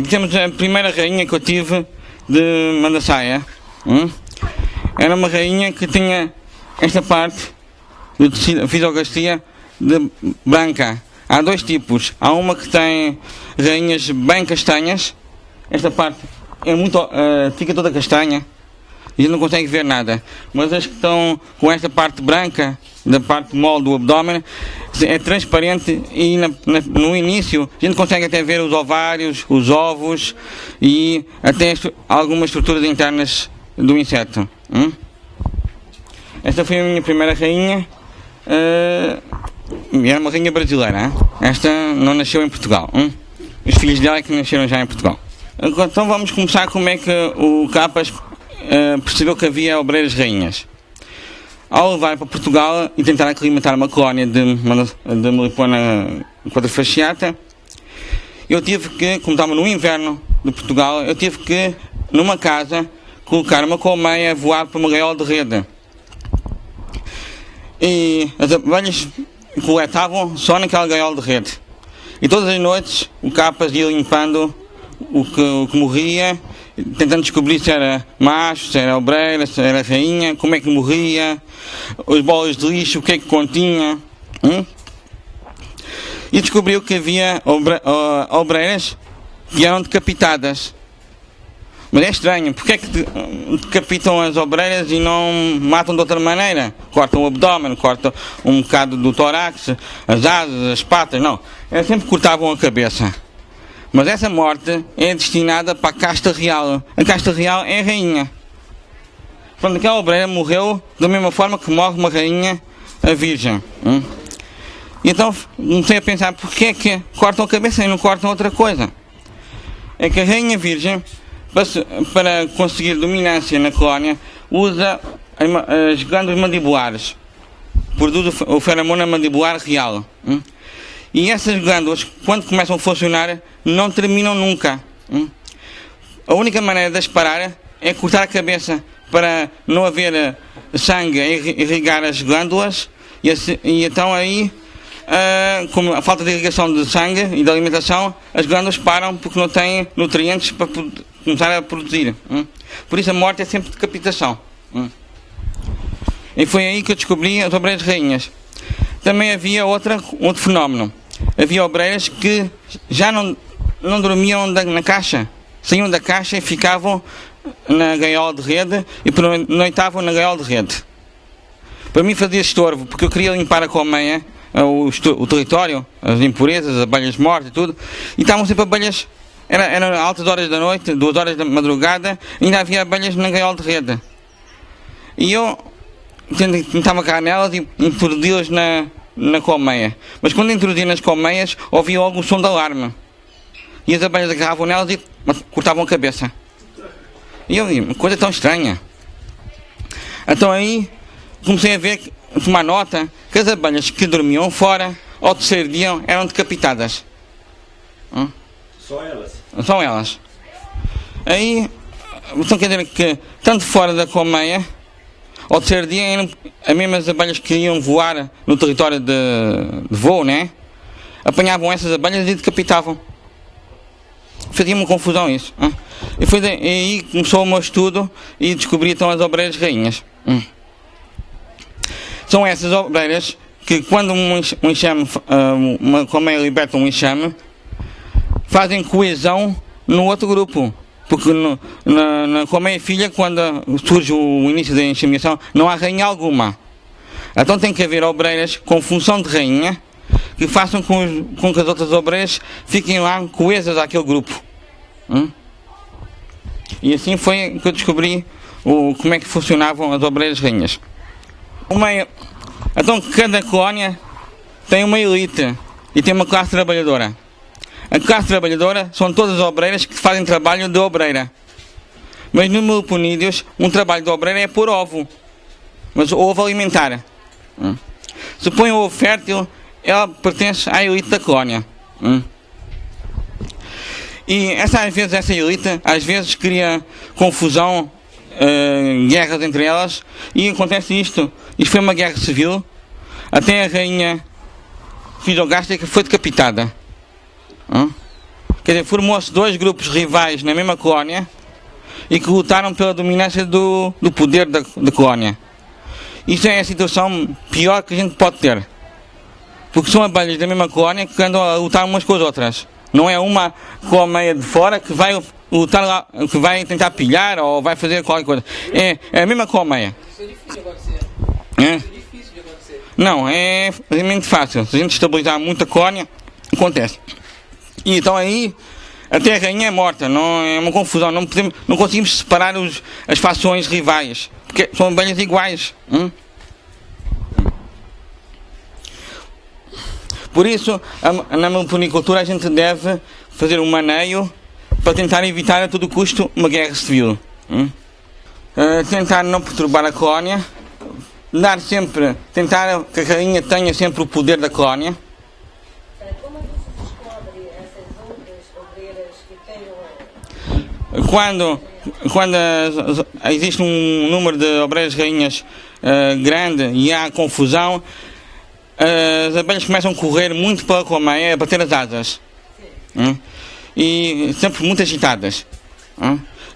Aqui temos a primeira rainha que eu tive de Mandaçaia. Era uma rainha que tinha esta parte do tecido, fisiogastria de branca. Há dois tipos. Há uma que tem rainhas bem castanhas. Esta parte é muito, fica toda castanha e não consegue ver nada. Mas as que estão com esta parte branca, da parte mole do abdômen, é transparente e no início a gente consegue até ver os ovários, os ovos e até algumas estruturas internas do inseto. Esta foi a minha primeira rainha. Era uma rainha brasileira. Esta não nasceu em Portugal. Os filhos dela é que nasceram já em Portugal. Então vamos começar como é que o Capas percebeu que havia obreiras rainhas. Ao levar para Portugal e tentar aclimatar uma colónia de Melipona quadrifasciata, eu tive que, como estava no inverno de Portugal, eu tive que, numa casa, colocar uma colmeia a voar para uma gaiola de rede. E as abelhas coletavam só naquela gaiola de rede. E todas as noites o Capas ia limpando o que morria, tentando descobrir se era macho, se era obreira, se era rainha, como é que morria, as bolas de lixo, o que é que continha. E descobriu que havia obreiras que eram decapitadas. Mas é estranho, porque é que decapitam as obreiras e não matam de outra maneira? Cortam o abdômen, cortam um bocado do tórax, as asas, as patas, não. Eles sempre cortavam a cabeça. Mas essa morte é destinada para a casta real. A casta real é a rainha. Quando aquela obreira morreu da mesma forma que morre uma rainha, a virgem. Então comecei a pensar, porquê é que cortam a cabeça e não cortam outra coisa? É que a rainha virgem, para conseguir dominância na colónia, usa as glândulas mandibulares. Produz o feromona mandibular real. E essas glândulas, quando começam a funcionar, não terminam nunca. A única maneira de as parar é cortar a cabeça para não haver sangue a irrigar as glândulas e então aí, como a falta de irrigação de sangue e de alimentação, as glândulas param porque não têm nutrientes para começar a produzir. Por isso a morte é sempre decapitação. E foi aí que eu descobri as obreiras rainhas. Também havia outro fenómeno. Havia obreiras que já não dormiam na caixa. Saíam da caixa e ficavam na gaiola de rede e pernoitavam na gaiola de rede. Para mim fazia estorvo, porque eu queria limpar a colmeia, o território, as impurezas, as abelhas mortas e tudo. E estavam sempre abelhas, eram altas horas da noite, 2 horas da madrugada, e ainda havia abelhas na gaiola de rede. E eu tentava cair nelas e introduzi-las na colmeia. Mas quando introduzia nas colmeias, ouvia logo o som de alarme. E as abelhas agarravam nelas e cortavam a cabeça. E eu vi, uma coisa tão estranha. Então aí comecei a tomar nota que as abelhas que dormiam fora, ao terceiro dia, eram decapitadas. Só elas? Só elas. Aí, então quer dizer que, tanto fora da colmeia, ao terceiro dia eram as mesmas abelhas que iam voar no território de voo, né? Apanhavam essas abelhas e decapitavam. Fazia uma confusão isso. E foi aí que começou o meu estudo e descobri então as obreiras rainhas. São essas obreiras que quando um enxame, uma colmeia liberta um enxame, fazem coesão no outro grupo. Porque na colmeia filha, quando surge o início da enxameação, não há rainha alguma. Então tem que haver obreiras com função de rainha que façam com que as outras obreiras fiquem lá coesas àquele grupo. E assim foi que eu descobri como é que funcionavam as obreiras rainhas. Então cada colónia tem uma elite e tem uma classe trabalhadora. A classe trabalhadora são todas as obreiras que fazem trabalho de obreira. Mas no Meliponídeos, um trabalho de obreira é pôr ovo. Mas ovo alimentar. Se põe o ovo fértil, ela pertence à elite da colónia. E essa elite, às vezes cria confusão, guerras entre elas, e acontece isto. Isto foi uma guerra civil, até a rainha Filogástrica foi decapitada. Quer dizer, formou-se dois grupos rivais na mesma colónia e que lutaram pela dominância do poder da colónia. Isto é a situação pior que a gente pode ter. Porque são abelhas da mesma colónia que andam a lutar umas com as outras. Não é uma colmeia de fora que vai lutar lá, que vai tentar pilhar ou vai fazer qualquer coisa. É a mesma colmeia. Isso é difícil de acontecer. É? Isso é difícil de acontecer. Não, é realmente fácil. Se a gente estabilizar muito a colónia, acontece. E então aí, até a rainha é morta. Não, é uma confusão. Não conseguimos separar as fações rivais. Porque são abelhas iguais. Por isso, na meliponicultura a gente deve fazer um maneio para tentar evitar a todo custo uma guerra civil. Tentar não perturbar a colónia, tentar que a rainha tenha sempre o poder da colónia. Como é que se descobre essas outras obreiras que tenham... Quando existe um número de obreiras rainhas grande e há confusão, as abelhas começam a correr muito pela colmeia, a bater as asas. E sempre muito agitadas.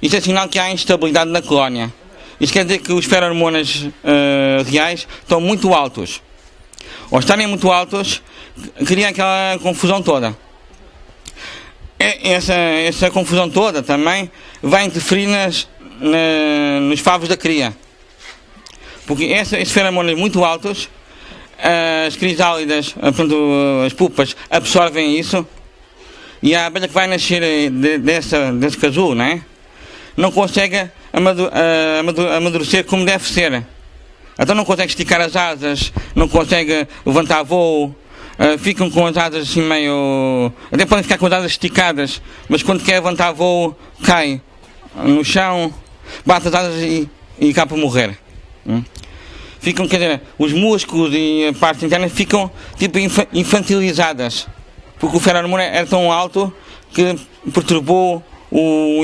Isto é sinal que há instabilidade na colónia. Isto quer dizer que os feromonas reais estão muito altos. Ao estarem muito altos, cria aquela confusão toda. Essa confusão toda também vai interferir nos favos da cria. Porque esses feromonas muito altos, as crisálidas, portanto, as pupas, absorvem isso e a abelha que vai nascer desse casulo, não consegue amadurecer como deve ser. Então não consegue esticar as asas, não consegue levantar voo, ficam com as asas assim meio... Até podem ficar com as asas esticadas, mas quando quer levantar voo, cai no chão, bate as asas e acaba por morrer. Ficam, quer dizer, os músculos e a parte interna ficam tipo infantilizadas, porque o feromona era tão alto que perturbou o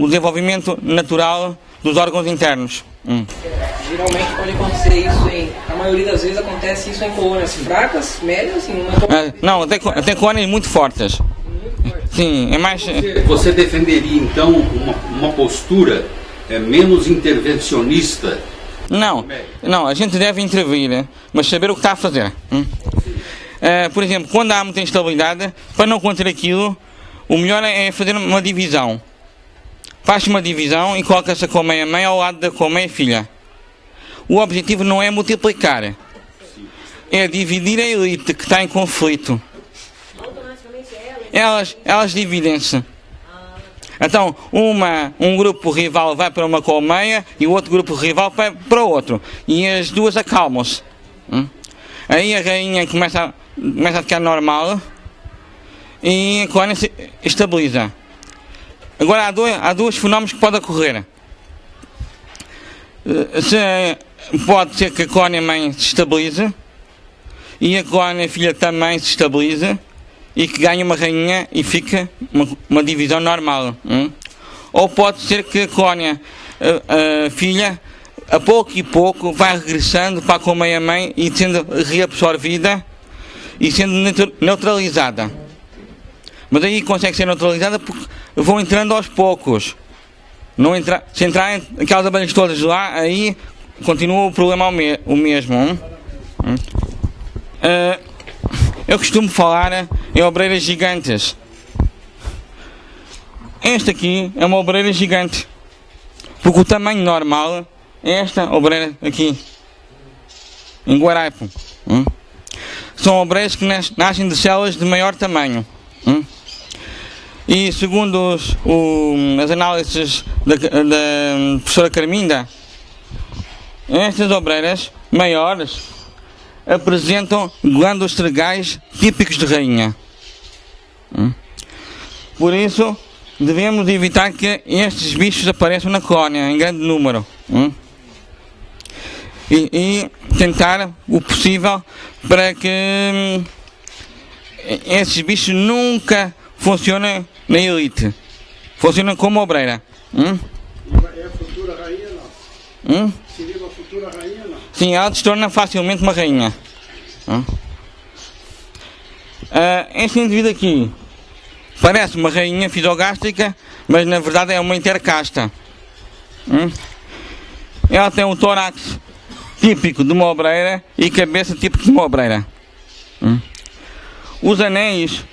desenvolvimento natural dos órgãos internos. Geralmente pode acontecer isso a maioria das vezes acontece isso em colônias fracas, médias, em uma colônia... Não, até colônias muito fortes. Sim, é mais... Você defenderia então uma postura menos intervencionista? Não, a gente deve intervir, mas saber o que está a fazer. Por exemplo, quando há muita instabilidade, para não conter aquilo, o melhor é fazer uma divisão. Faz uma divisão e coloca-se a colmeia mãe ao lado da colmeia filha. O objetivo não é multiplicar, é dividir a elite que está em conflito. Automaticamente Elas dividem-se. Então, um grupo rival vai para uma colmeia e o outro grupo rival vai para o outro. E as duas acalmam-se. Aí a rainha começa a ficar normal e a colónia se estabiliza. Agora há dois fenómenos que podem ocorrer. Pode ser que a colónia mãe se estabilize e a colónia filha também se estabilize e que ganhe uma rainha e fique uma divisão normal. Ou pode ser que a colónia filha, a pouco e pouco, vai regressando para a colmeia mãe e sendo reabsorvida e sendo neutralizada. Mas aí consegue ser neutralizada porque vão entrando aos poucos. Se entrarem aquelas abelhas todas lá, aí continua o problema o mesmo. Eu costumo falar em obreiras gigantes. Esta aqui é uma obreira gigante. Porque o tamanho normal é esta obreira aqui. Em Guaraipo. São obreiras que nascem de células de maior tamanho. E segundo as análises da professora Carminda, estas obreiras maiores apresentam glândulos sergais típicos de rainha. Por isso, devemos evitar que estes bichos apareçam na colónia em grande número. E tentar o possível para que esses bichos nunca funcionem na elite. Funcionam como obreira. É a futura rainha, não? Seria uma futura rainha, não? Sim, ela se torna facilmente uma rainha. Este indivíduo aqui parece uma rainha fisogástrica, mas na verdade é uma intercasta. Ela tem um tórax típico de uma obreira e cabeça típica de uma obreira. Os anéis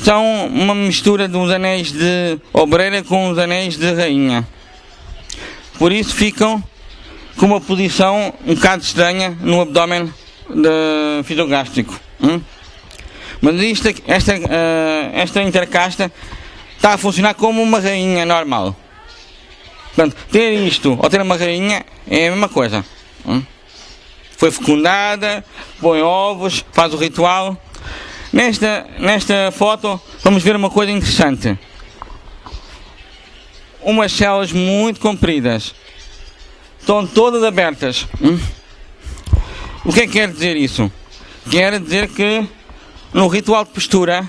são uma mistura de uns anéis de obreira com os anéis de rainha. Por isso ficam com uma posição um bocado estranha no abdômen fisogástrico. Mas esta intercasta está a funcionar como uma rainha normal. Portanto, ter isto ou ter uma rainha é a mesma coisa. Foi fecundada, põe ovos, faz o ritual. Nesta foto vamos ver uma coisa interessante. Umas células muito compridas. Estão todas abertas. O que é que quer dizer isso? Quer dizer que no ritual de postura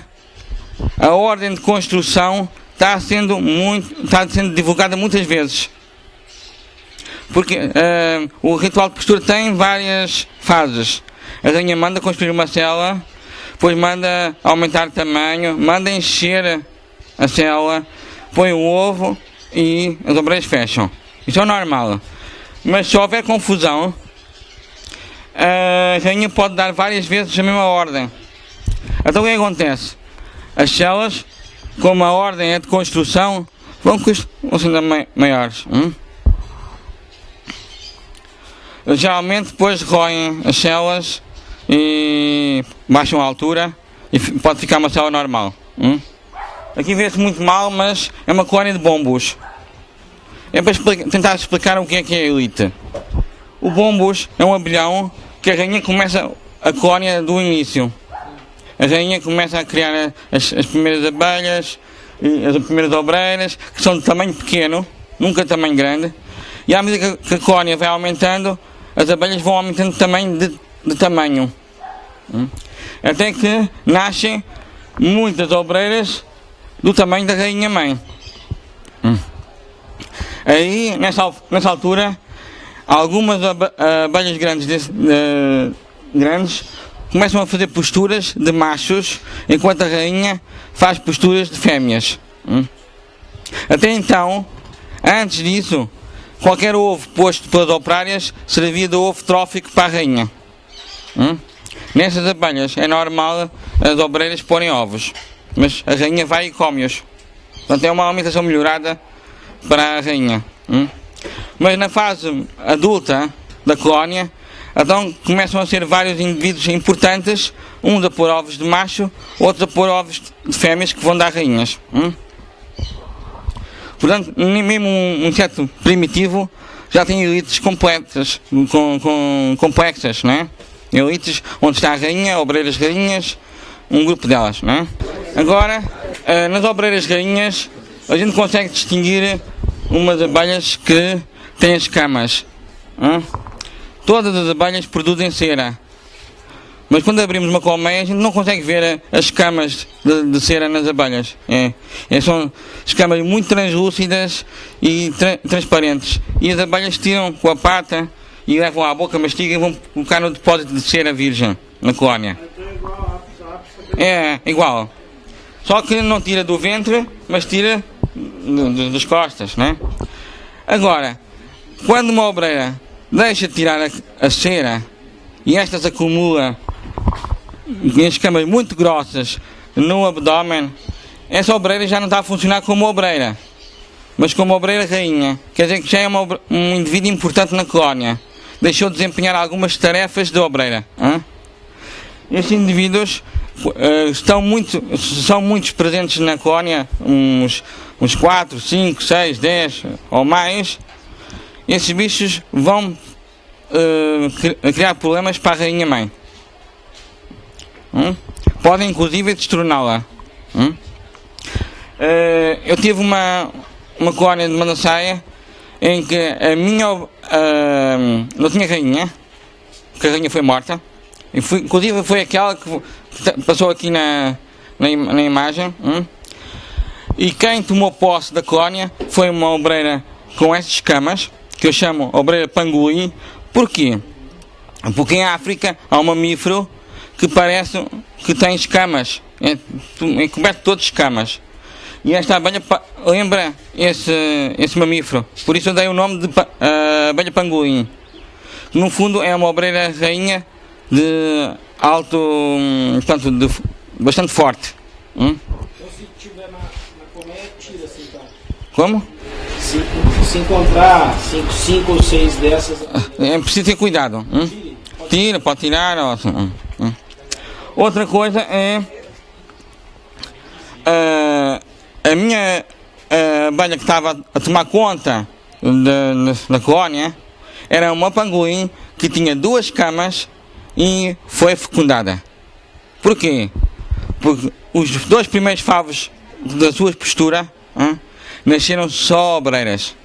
a ordem de construção está sendo divulgada muitas vezes. Porque o ritual de postura tem várias fases. A rainha manda construir uma célula, depois manda aumentar o tamanho, manda encher a célula, põe o ovo e as obreiras fecham. Isso é normal. Mas se houver confusão, a rainha pode dar várias vezes a mesma ordem. Então o que acontece? As células, como a ordem é de construção, vão sendo maiores. Geralmente depois roem as células e baixam a altura e pode ficar uma célula normal. Aqui vê-se muito mal, mas é uma colónia de bombos. É para tentar explicar o que é a elite. O bombos é um abelhão que a rainha começa a colónia do início. A rainha começa a criar as primeiras abelhas, as primeiras obreiras, que são de tamanho pequeno, nunca de tamanho grande. E à medida que a colónia vai aumentando, as abelhas vão aumentando também de tamanho. Até que nascem muitas obreiras do tamanho da rainha-mãe. Aí, nessa altura, algumas abelhas grandes começam a fazer posturas de machos, enquanto a rainha faz posturas de fêmeas. Até então, antes disso, qualquer ovo posto pelas operárias servia de ovo trófico para a rainha. Nessas abelhas é normal as obreiras porem ovos, mas a rainha vai e come-os. Portanto, é uma alimentação melhorada para a rainha. Mas na fase adulta da colónia, então começam a ser vários indivíduos importantes, uns a pôr ovos de macho, outros a pôr ovos de fêmeas que vão dar rainhas. Portanto, mesmo um inseto primitivo já tem elites completas, complexas, não é? Elites onde está a rainha, obreiras rainhas, um grupo delas, não é? Agora, nas obreiras rainhas, a gente consegue distinguir umas abelhas que têm escamas. Todas as abelhas produzem cera, mas quando abrimos uma colmeia a gente não consegue ver as escamas de cera nas abelhas. São escamas muito translúcidas e transparentes, e as abelhas tiram com a pata e levam à boca, mastigam e vão colocar no depósito de cera virgem na colónia. É igual, só que não tira do ventre, mas tira das costas, né? Agora, quando uma obreira deixa de tirar a cera e esta se acumula em escamas muito grossas no abdômen, essa obreira já não está a funcionar como obreira, mas como obreira rainha. Quer dizer que já é um indivíduo importante na colónia. Deixou de desempenhar algumas tarefas de obreira. Estes indivíduos são muito presentes na colónia, uns 4, 5, 6, 10 ou mais. Esses bichos vão criar problemas para a rainha-mãe. Podem inclusive destroná-la. Eu tive uma colónia de Manassaia em que a minha não tinha rainha, porque a rainha foi morta. Inclusive foi aquela que passou aqui na imagem. E quem tomou posse da colónia foi uma obreira com essas escamas, que eu chamo obreira pangolim. Porquê? Porque em África há um mamífero que parece que tem escamas, é coberto todo de escamas. E esta abelha lembra esse mamífero, por isso eu dei o nome de abelha pangolim. No fundo é uma obreira rainha de alto, portanto, bastante forte. Então se tiver na colmeia, tira-se então. Como? Se encontrar 5 ou 6 dessas... É preciso ter cuidado. Tira, pode tirar. Outra coisa é a minha abelha que estava a tomar conta da colónia era uma pangolim que tinha 2 camas e foi fecundada. Porquê? Porque os 2 primeiros favos da sua postura nasceram só obreiras.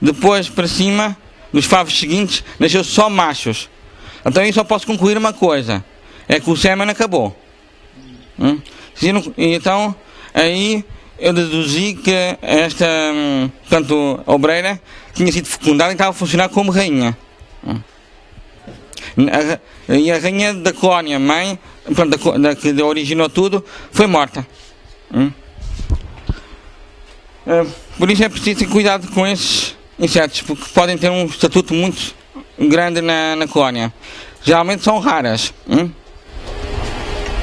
Depois, para cima, nos favos seguintes, nasceu só machos. Então aí só posso concluir uma coisa, é que o sêmen acabou. Então, aí eu deduzi que esta, portanto, obreira tinha sido fecundada e estava a funcionar como rainha. E a rainha da colónia mãe, portanto, da que originou tudo, foi morta. Por isso é preciso ter cuidado com esses insetos, porque podem ter um estatuto muito grande na colónia. Geralmente são raras.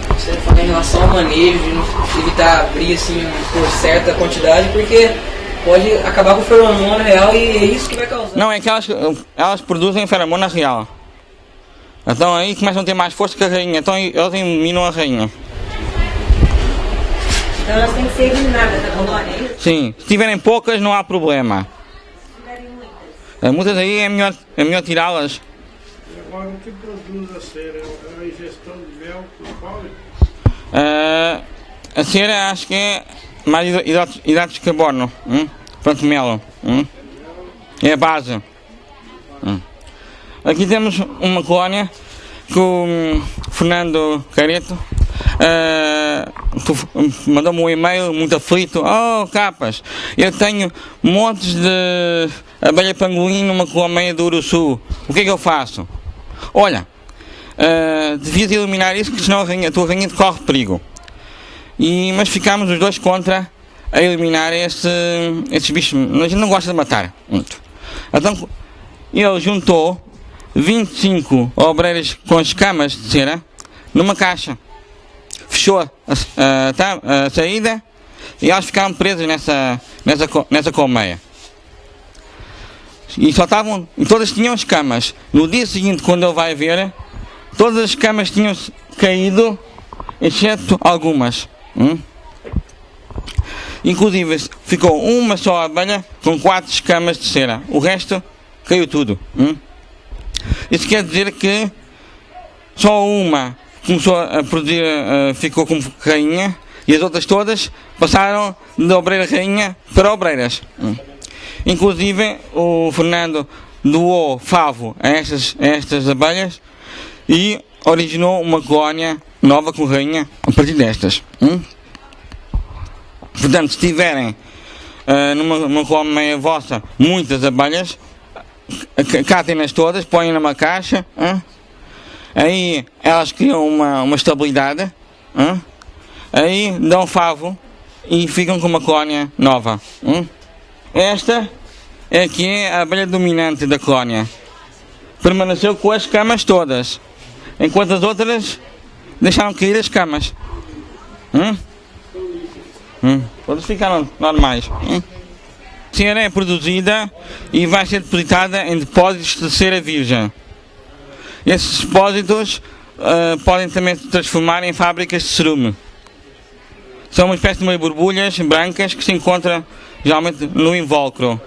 Você fala em relação ao manejo, de não evitar abrir assim por certa quantidade, porque pode acabar com o feromona real e é isso que vai causar. Não, é que elas produzem feromona real. Então aí começam a ter mais força que a rainha, então elas eliminam a rainha. Então elas têm que ser eliminadas da colônia, é isso? Sim, se tiverem poucas não há problema. Se tiverem muitas. Muitas aí é melhor tirá-las. E agora o que produz a cera? É a ingestão de mel por pólen? A cera acho que é mais hidratos de carbono. Pronto, mel. É a base. Aqui temos uma colónia que o Fernando Careto mandou-me um e-mail muito aflito. Oh, Capas, eu tenho montes de abelha pangolim numa colmeia do Uruçu. O que é que eu faço? Olha, devias eliminar isso, porque senão a tua rainha corre perigo. Mas ficámos os dois contra a eliminar esses bichos. A gente não gosta de matar muito. Então ele juntou 25 obreiras com escamas de cera numa caixa. Fechou a saída e elas ficaram presas nessa colmeia. E todas tinham escamas. No dia seguinte, quando ele vai ver, todas as escamas tinham caído, exceto algumas. Inclusive ficou uma só abelha com 4 escamas de cera. O resto caiu tudo. Isso quer dizer que só uma começou a produzir, ficou como rainha, e as outras todas passaram de obreira rainha para obreiras. Inclusive o Fernando doou favo a estas abelhas e originou uma colónia nova com rainha a partir destas. Portanto, se tiverem numa colmeia vossa muitas abelhas, catem-nas todas, põem numa caixa, aí elas criam uma estabilidade, aí dão favo e ficam com uma colónia nova. Esta é que é a abelha dominante da colónia. Permaneceu com as camas todas, enquanto as outras deixaram cair as camas. Todas ficaram normais. A cera é produzida e vai ser depositada em depósitos de cera virgem. Esses depósitos podem também se transformar em fábricas de cerume. São uma espécie de umas borbulhas brancas que se encontram geralmente no invólucro.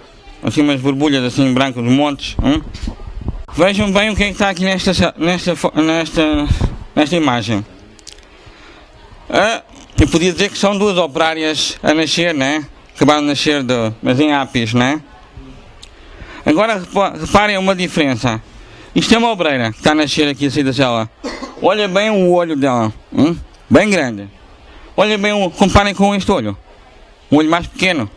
Assim, umas borbulhas assim brancas, montes. Vejam bem o que é que está aqui nesta imagem. Eu podia dizer que são 2 operárias a nascer, né? Acabaram de nascer mas em ápice, né? Agora reparem uma diferença. Isto é uma obreira que está a nascer aqui a sair da cela. Olha bem o olho dela, bem grande. Olha bem, comparem com este olho. Um olho mais pequeno.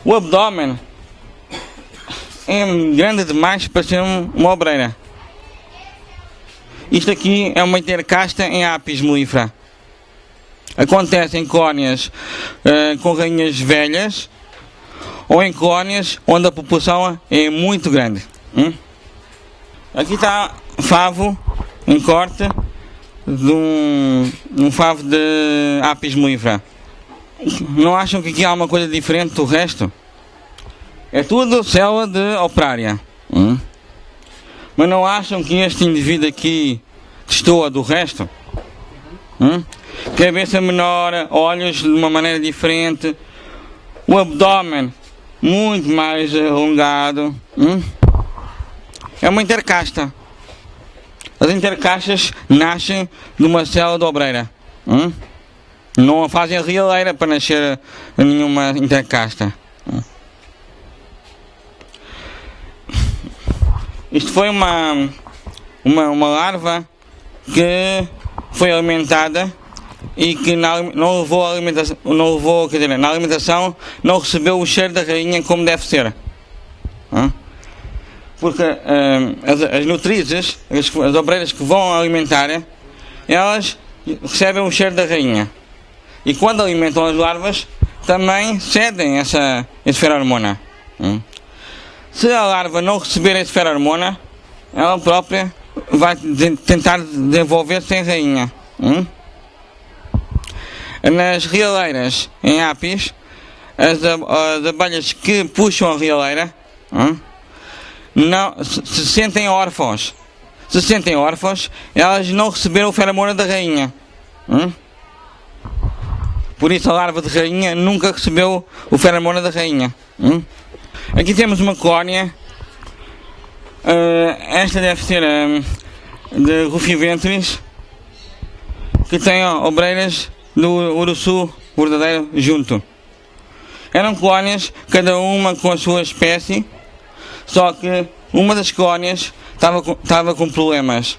O abdômen é grande demais para ser uma obreira. Isto aqui é uma intercasta em Apis mellifera. Acontece em colónias com rainhas velhas ou em colónias onde a população é muito grande. Aqui está favo em corte de um favo de Apis mellifera. Não acham que aqui há uma coisa diferente do resto? É tudo célula de operária. Mas não acham que este indivíduo aqui destoa do resto? Cabeça menor, olhos de uma maneira diferente, o abdômen muito mais alongado. É uma intercasta. As intercastas nascem de uma célula de obreira. Não fazem a rialeira para nascer nenhuma intercasta. Isto foi uma larva que foi alimentada e que na alimentação não recebeu o cheiro da rainha como deve ser. Porque as nutrizes, as obreiras que vão alimentar, elas recebem o cheiro da rainha. E quando alimentam as larvas, também cedem esse feromona. Se a larva não receber esse feromona, ela própria vai tentar desenvolver sem rainha. Nas rialeiras em Apis, as abelhas que puxam a rialeira não se sentem órfãos. Se sentem órfãos, elas não receberam o feromona da rainha. Por isso a larva de rainha nunca recebeu o feromona da rainha. Aqui temos uma colónia. Esta deve ser de Rufiventris, que tem obreiras do urussu verdadeiro junto. Eram colónias, cada uma com a sua espécie, só que uma das colónias estava com problemas.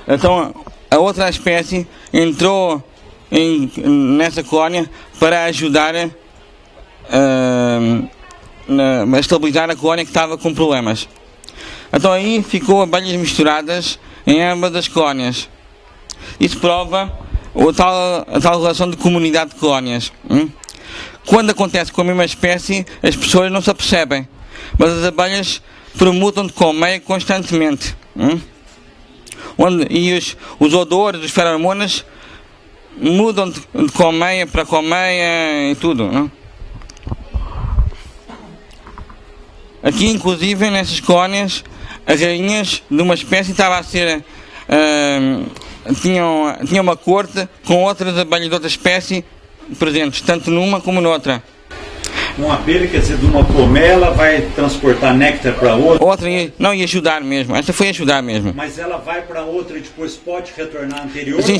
Então a outra espécie entrou nessa colónia para ajudar a estabilizar a colónia que estava com problemas. Então aí ficou abelhas misturadas em ambas as colónias. Isso prova a tal relação de comunidade de colónias. Quando acontece com a mesma espécie, as pessoas não se apercebem, mas as abelhas permutam de colmeia constantemente. E os odores, os feromonas mudam de colmeia para colmeia e tudo. Aqui, inclusive, nessas colónias, as rainhas de uma espécie estavam a ser tinha uma corte com outras abelhas de outra espécie presentes, tanto numa como noutra. Uma abelha, quer dizer, de uma colmeia, ela vai transportar néctar para outra? Outra ia ajudar mesmo, esta foi ajudar mesmo. Mas ela vai para outra e depois pode retornar à anterior? Sim,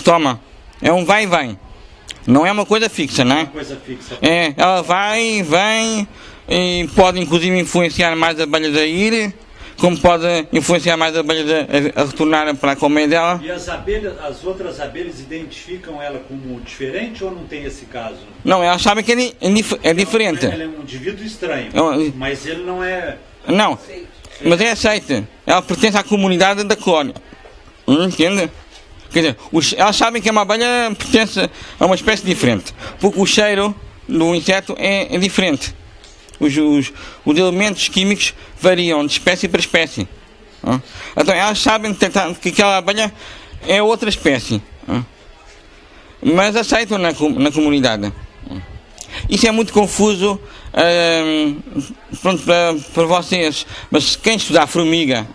toma. É um vai e vem. Não é uma coisa fixa, né? Não é uma coisa fixa. Ela vai, vem, e pode inclusive influenciar mais abelhas a ir, como pode influenciar mais abelhas a retornar para a colmeia dela. E as outras abelhas identificam ela como diferente ou não tem esse caso? Não, elas sabem que é diferente. Ela é um indivíduo estranho, mas ele não é... Não, mas é aceite. Ela pertence à comunidade da colónia. Entende? Quer dizer, elas sabem que uma abelha pertence a uma espécie diferente, porque o cheiro do inseto é diferente. Os elementos químicos variam de espécie para espécie. Então elas sabem que aquela abelha é outra espécie, mas aceitam na comunidade. Isso é muito confuso para vocês, mas quem estudar formiga,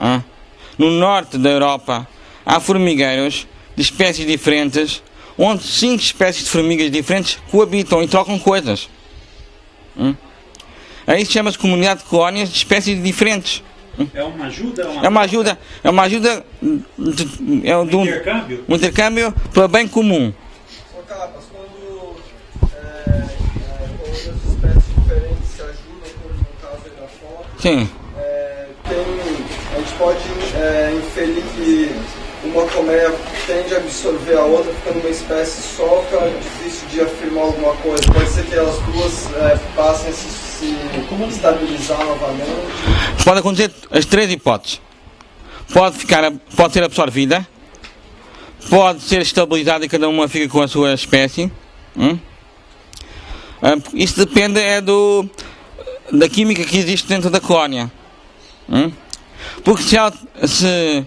no norte da Europa há formigueiros de espécies diferentes, onde 5 espécies de formigas diferentes coabitam e trocam coisas. Aí chama-se comunidade de colónias de espécies diferentes. É uma ajuda? É uma ajuda de um intercâmbio para bem comum. Capas, quando as espécies diferentes se ajudam, como no caso aí da foto, Sim. A gente pode inferir que uma colmeia tende a absorver a outra, ficando uma espécie só, fica difícil de afirmar alguma coisa. Pode ser que elas duas passem a se estabilizar novamente. Pode acontecer as 3 hipóteses. pode ser absorvida, pode ser estabilizada e cada uma fica com a sua espécie. Isso depende da química que existe dentro da córnea. Porque se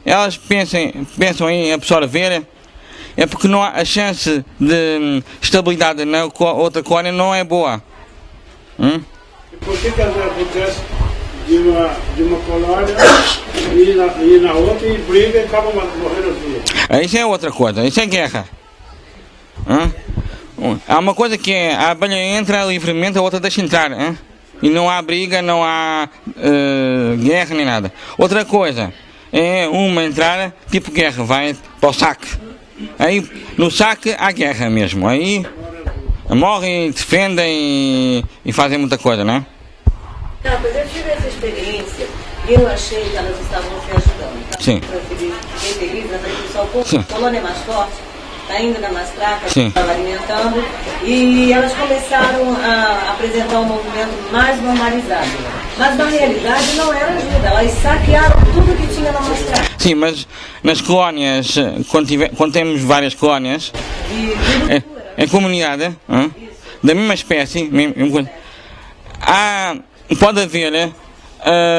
elas pensam em absorver, é porque não há, a chance de estabilidade na outra córnea não é boa. E por que acontece de uma colônia ir na outra e briga e acabam morrendo as duas? Isso é outra coisa, isso é guerra. Há uma coisa que é, a abelha entra livremente, a outra deixa entrar. E não há briga, não há guerra nem nada. Outra coisa é uma entrar tipo guerra, vai para o saque. Aí no saque há guerra mesmo. Aí morrem, defendem e fazem muita coisa, não é? Não, mas eu tive essa experiência e eu achei que elas estavam se ajudando. Tá? Sim. Fiquei feliz, mas aí só a colônia é mais forte, está indo na mais fraca, Sim. estava alimentando, e elas começaram a apresentar um movimento mais normalizado. Mas na realidade não era ajuda, elas saquearam tudo que tinha na mais fraca. Sim, mas nas colónias, quando temos várias colónias, é comunidade, da mesma espécie, pode haver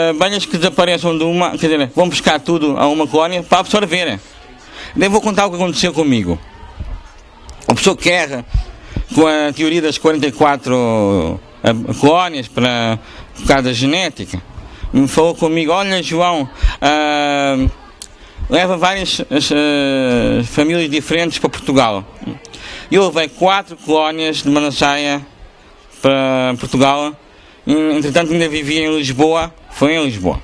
abelhas que desapareçam de uma, quer dizer, vão buscar tudo a uma colónia para absorver. Daí vou contar o que aconteceu comigo. A pessoa que erra com a teoria das 44 colónias por causa da genética, me falou comigo: olha, João, leva várias famílias diferentes para Portugal. Eu levei 4 colónias de Manassaia para Portugal. Entretanto ainda vivia em Lisboa. Foi em Lisboa.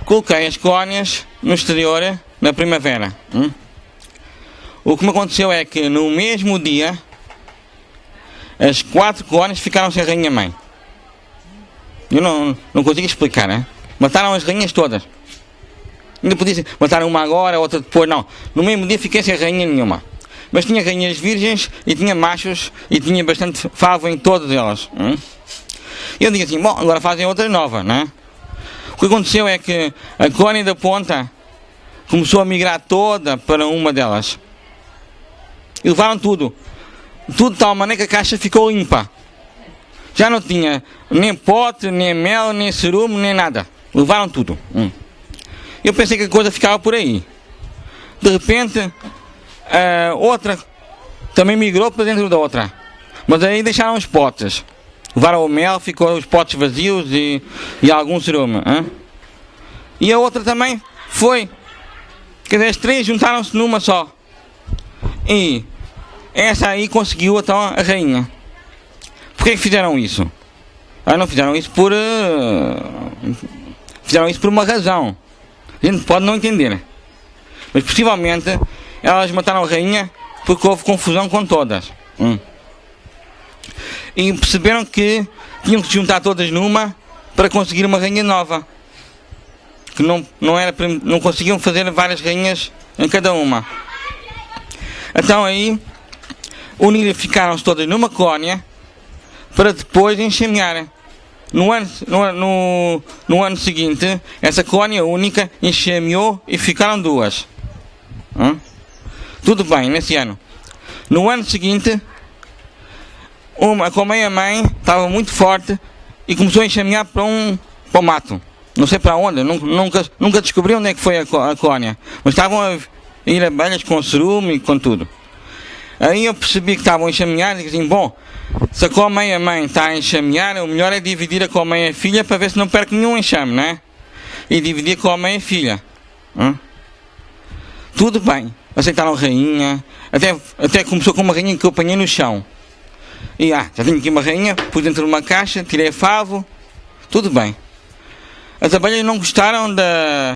Coloquei as colónias no exterior na primavera. O que me aconteceu é que no mesmo dia as 4 colónias ficaram sem rainha-mãe. Eu não consigo explicar, né? Mataram as rainhas todas. Ainda podia ser, mataram uma agora, outra depois, não. No mesmo dia fiquei sem rainha nenhuma. Mas tinha rainhas virgens e tinha machos e tinha bastante favo em todas elas. Eu digo assim, bom, agora fazem outra nova, né? O que aconteceu é que a colónia da ponta começou a migrar toda para uma delas. E levaram tudo. Tudo de tal maneira que a caixa ficou limpa. Já não tinha nem pote, nem mel, nem cerume, nem nada. Levaram tudo. Eu pensei que a coisa ficava por aí. De repente, a outra também migrou para dentro da outra. Mas aí deixaram os potes. Levaram o mel, ficou os potes vazios e algum cerume. E a outra também foi. Quer dizer, as 3 juntaram-se numa só. E essa aí conseguiu então a rainha. Por que fizeram isso? Não fizeram isso por... fizeram isso por uma razão. A gente pode não entender. Mas possivelmente elas mataram a rainha porque houve confusão com todas. E perceberam que tinham que se juntar todas numa para conseguir uma rainha nova. Que não conseguiam fazer várias rainhas em cada uma. Então aí unificaram-se todas numa colónia para depois enxamear. No ano seguinte, essa colónia única enxameou e ficaram 2. Tudo bem, nesse ano. No ano seguinte, a colmeia-mãe estava muito forte e começou a enxamear para o mato. Não sei para onde, nunca descobri onde é que foi a colónia. Mas estavam a ir abelhas com cerume e com tudo. Aí eu percebi que estavam a enxamear e disse assim, bom, se a colmeia-mãe está a enxamear, o melhor é dividir a colmeia-filha para ver se não perco nenhum enxame, né? E dividir a colmeia-filha. Tudo bem. Aceitaram a rainha. Até começou com uma rainha que eu apanhei no chão. E já tinha aqui uma rainha, pus dentro de uma caixa, tirei a favo. Tudo bem. As abelhas não gostaram da